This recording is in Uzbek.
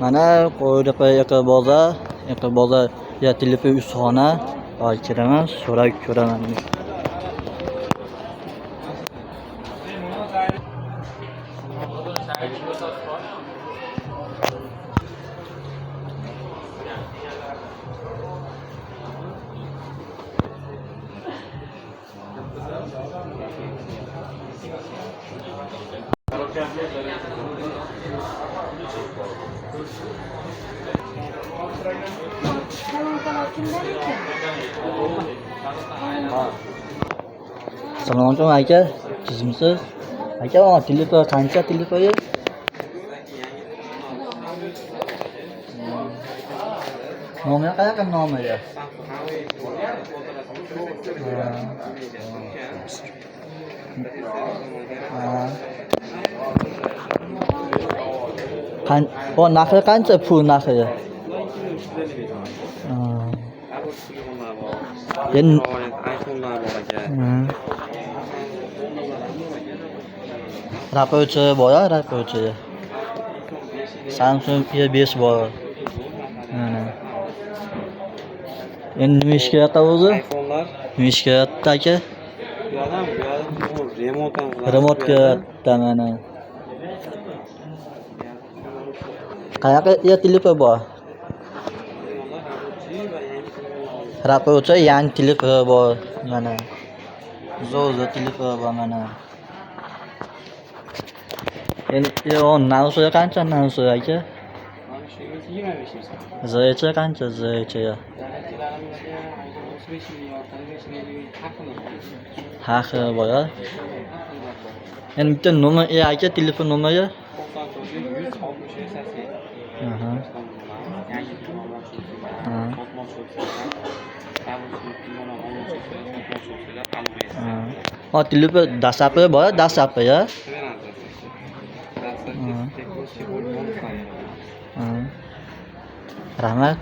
Mana qo'ydiqqa yaqin bozor ya telefon ustaxona. Hozir kiraman, so'rab ko'raman. Assalomu alaykum aka, sizmisiz? Aka, telefon qancha telefoni? Nomi qanaqa nomi ya? Bu narxi qancha pul narxi? Endi iPhone'lar bor aka. Rapochi bor, Rapochi. Samsung A5 bor. Endi nima ish kerak o'zi? iPhone'lar Nima ish kerak aka? bu yoqdan remotdan Remotga mana. Qayoqqa ya telefon bor? Rapochi yangi telefon bor mana. Zo'rza telefon bor mana. Endi narxi qancha narxi aka? Zaycha qancha zaycha ya? Haqi bor. Endi bitta nomer aka telefon nomeri. Telefon dastlabki bor, dastlabki ya. Rahmat.